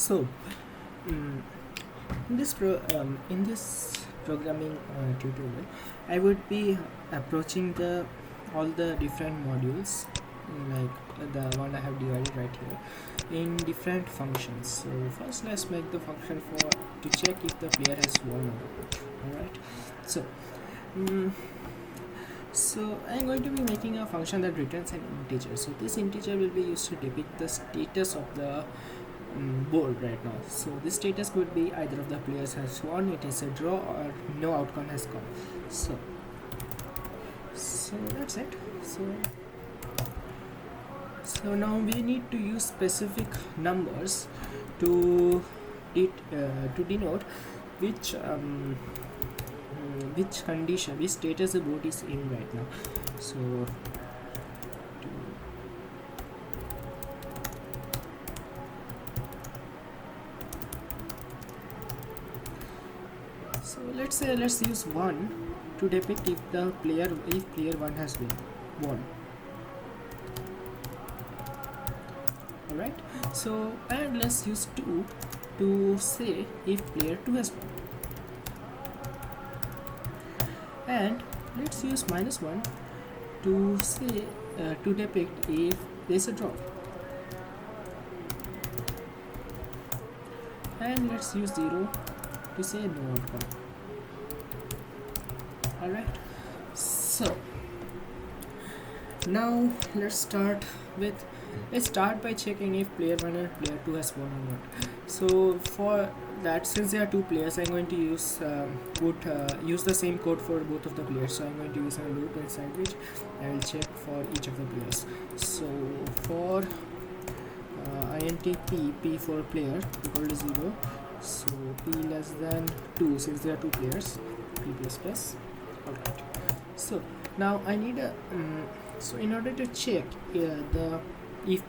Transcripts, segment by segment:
So, mm in this programming tutorial, I would be approaching the all the different modules, like the one I have divided right here, in different functions. So first, let's make the function for to check if the player has won or not. All right. So. Mm, so I'm going to be making a function that returns an integer. So this integer will be used to depict the status of the board right now. So this status could be either of the players has won, it is a draw, or no outcome has come. So that's it. So now we need to use specific numbers to denote which condition, which status the board is in right now. So let's use 1 to depict if player 1 has won. Alright, so and let's use 2 to say if player 2 has won, and let's use -1 to say to depict if there's a draw, and let's use 0 to say no outcome. Alright, so now let's start by checking if player 1 and player 2 has won or not. So for that, since there are two players, I'm going to use the same code for both of the players. So I'm going to use a loop inside which I will check for each of the players. So for int p for player equal to 0, so p less than 2, since there are two players, p plus plus. Alright, so now I need a so in order to check if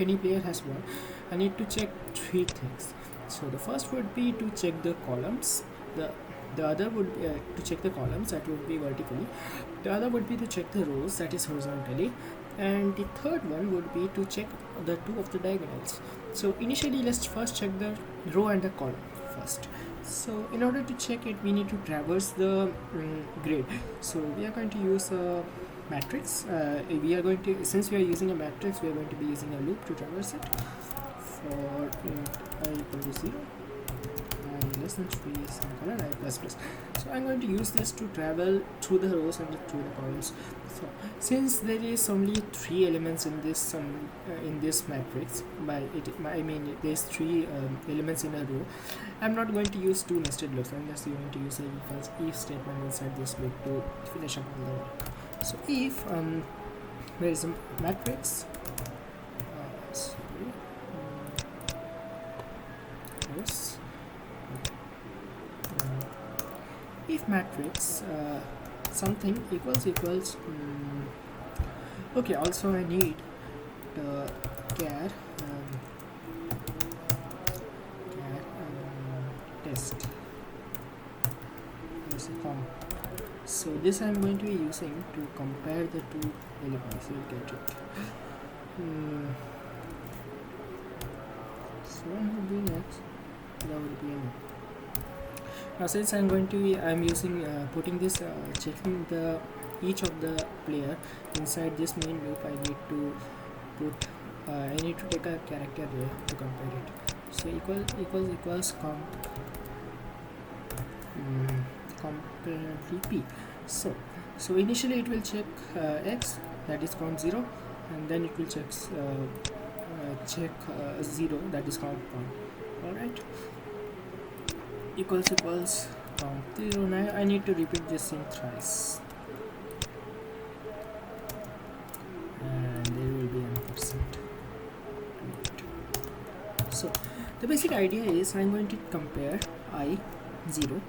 any player has won, I need to check three things. So the first would be to check the columns, the other would be to check the columns, that would be vertically, the other would be to check the rows, that is horizontally, and the third one would be to check the two of the diagonals. So initially let's first check the row and the column first. So in order to check it, we need to traverse the grid. So we are going to use a matrix. Since we are using a matrix, we are going to be using a loop to traverse it. For int I equal to 0, I less than 3 semicolon I plus plus. So I'm going to use this to travel through the rows and through the columns. So since there is only 3 elements in this matrix, I mean there's 3 elements in a row, I'm not going to use 2 nested loops. I'm just going to use a if statement inside this loop to finish up all the work. So if there is a matrix, if matrix something equals okay, also I need the char test so this I'm going to be using to compare the two elements. You'll get it. So what would be next? That would be n. Now since I'm using putting this checking the each of the player inside this main loop, I need to put I need to take a character there to compare it. So equals completely p. So initially it will check x, that is count 0, and then it will check 0, that is count 1. Alright, equals count 0. Now I need to repeat this thing thrice, and there will be an %. So the basic idea is I'm going to compare I0.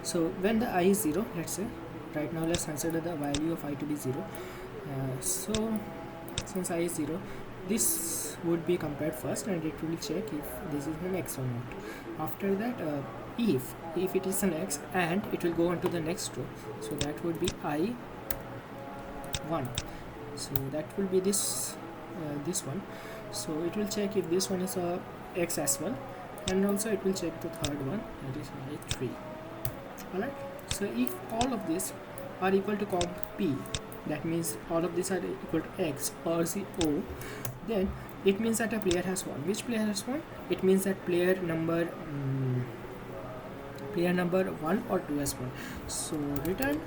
So when the I is 0, let's say right now let's consider the value of I to be 0. So since I is 0, this would be compared first, and it will check if this is an x or not. After that, if it is an x, and it will go on to the next row, so that would be I1. So that will be this one. So it will check if this one is a x as well, and also it will check the third one, that is y3. Alright, so if all of these are equal to comp p, that means all of these are equal to x or o, then it means that a player has won. Which player has won? It means that player number 1 or 2 has won. So return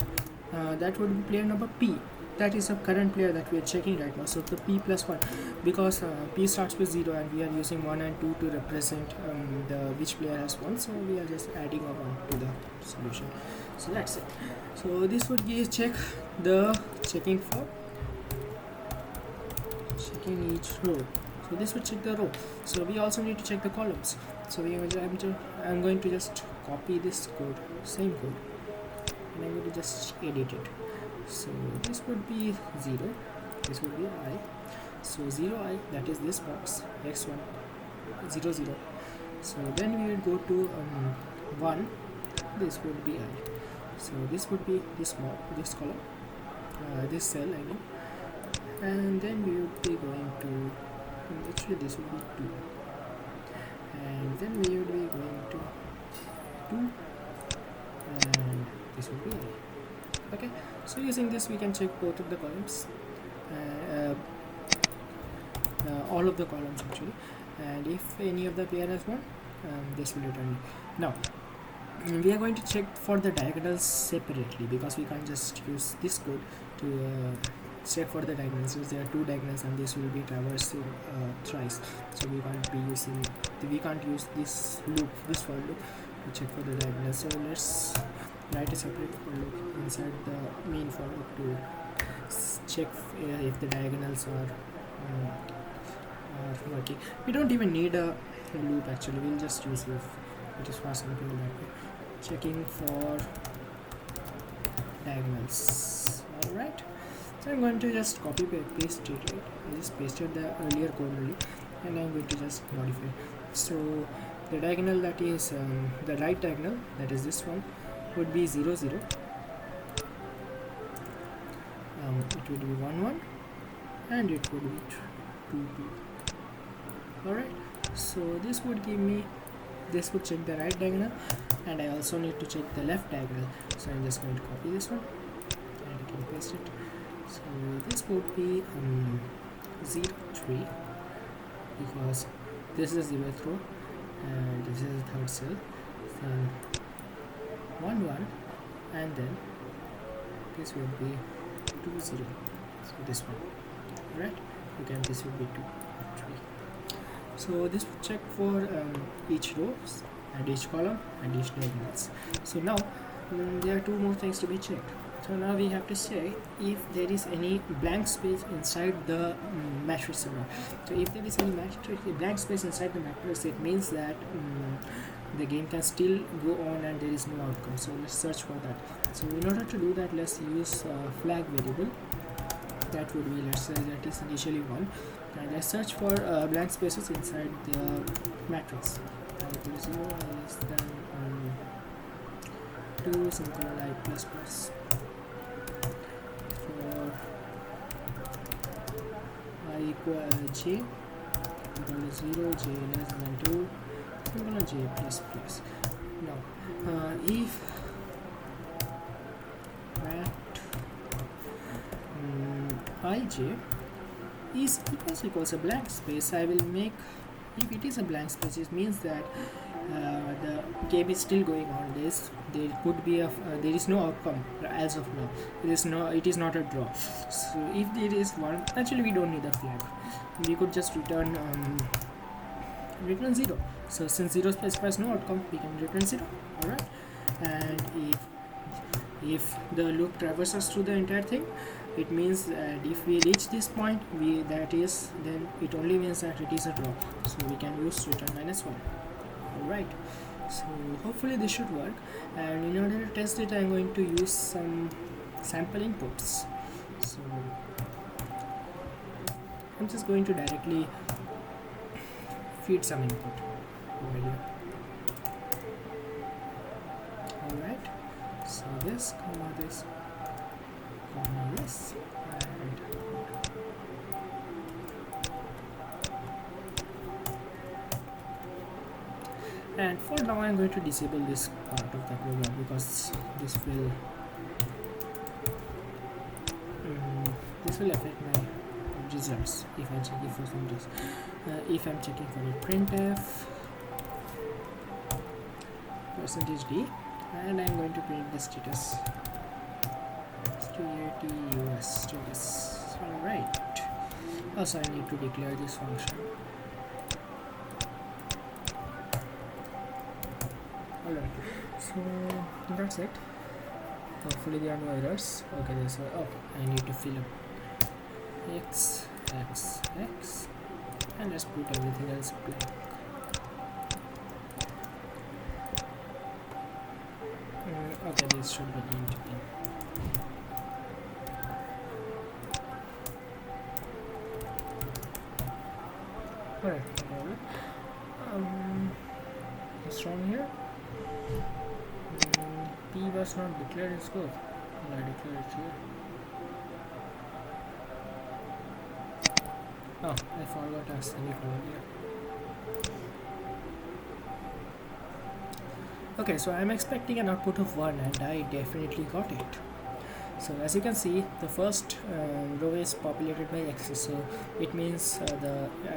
that would be player number p. That is the current player that we are checking right now. So the p plus 1, because p starts with 0 and we are using 1 and 2 to represent the which player has won, so we are just adding a 1 to the solution. So that's it. So this would be checking each row. So this would check the row. So we also need to check the columns. So I'm going to just copy this code, same code, and I'm going to just edit it. So this would be 0, this would be I. So 0i, that is this box, x1 0 0. So then we will go to 1, this would be I. So this would be this column, this cell I mean, and then we would be going to actually this would be 2, and then we would be going to 2, and this would be I. Okay, so using this we can check both of the columns, all of the columns actually, and if any of the player has won, this will return. Now we are going to check for the diagonals separately, because we can't just use this code to check for the diagonals. So there are 2 diagonals and this will be traversed thrice, so we can't use this for loop to check for the diagonals. So let's write a separate for loop inside the main for loop to check if the diagonals are working. We don't even need a loop actually, we'll just use loop. It is far simpler that way. Checking for diagonals. Alright, so I'm going to just copy paste it. I just pasted the earlier code only, and I'm going to just modify. So the diagonal, that is the right diagonal, that is this one, would be 0 0. It would be 1 1, and it would be 2 2. Alright, so this would give me, this would check the right diagonal, and I also need to check the left diagonal. So I'm just going to copy this one and I can paste it. So this would be 0 3, because this is the 0th row and this is the third cell, then 1 1, and then this would be 2 0. So this one, right? Again this would be 2 3. So this would check for each row and each column and each diagonals. So now there are 2 more things to be checked. So now we have to say if there is any blank space inside the matrix or not. So if there is any blank space inside the matrix, it means that the game can still go on and there is no outcome. So let's search for that. So in order to do that, let's use flag variable. That would be, let's say that is initially 1, and let's search for blank spaces inside the matrix. Equal 0 less than 2 semicolon I plus plus. For I equal j equal to 0, j less than 2, semicolon j plus plus. Now if at ij is equals a blank space, I will make, if it is a blank space, it means that the game is still going on. There could be there is no outcome as of now. It is not a draw. So if there is one, actually we don't need a flag. We could just return 0. So since 0 specifies no outcome, we can return 0. Alright, and if the loop traverses through the entire thing, it means that if we reach this point, then it only means that it is a draw. So we can use return -1. Alright, so hopefully this should work, and in order to test it, I'm going to use some sample inputs. So I'm just going to directly feed some input over here. Alright, so this, comma this, and And for now I'm going to disable this part of the program because this will affect my results if I check it for some reason. If I'm checking for a printf %d, and I'm going to print the status US status. Alright, also I need to declare this function. Alright, so that's it. Hopefully there are no errors. Okay, there's I need to fill up x, and let's put everything else blank. Okay, this should be int in. Alright, what's wrong here? P was not declared in scope. I declared it here. Oh, I forgot a semicolon here. Okay, so I'm expecting an output of 1 and I definitely got it. So as you can see, the first row is populated by x's, so it means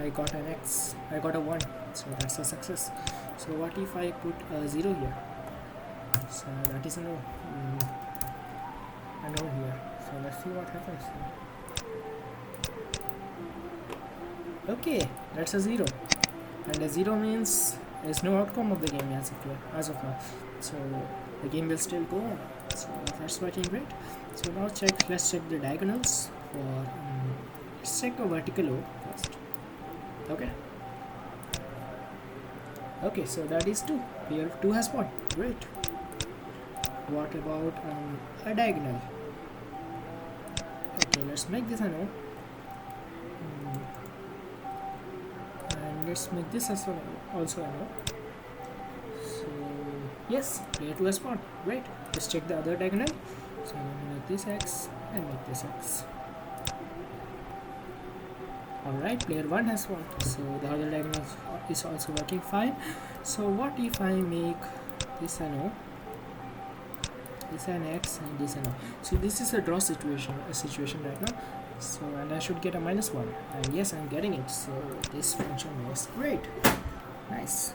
I got an x, I got a 1, so that's a success. So what if I put a 0 here? So that is a no, here. So let's see what happens. Okay, that's a 0, and a 0 means there's no outcome of the game as of now. So the game will still go on. So that's working great. So now let's check the diagonals for let's check a vertical row first. Okay, so that is 2. Here 2 has 1. Great. What about a diagonal? Okay, let's make this a no. And let's make this as well, also a no. So yes, player 2 has 1. Great. Let's check the other diagonal. So I'm going to make this x and make this x. Alright, player 1 has 1. So the other diagonal is also working fine. So what if I make this a no, this an x, and this a no? So this is a draw situation right now. So and I should get a -1, and yes, I'm getting it. So this function was great. Nice.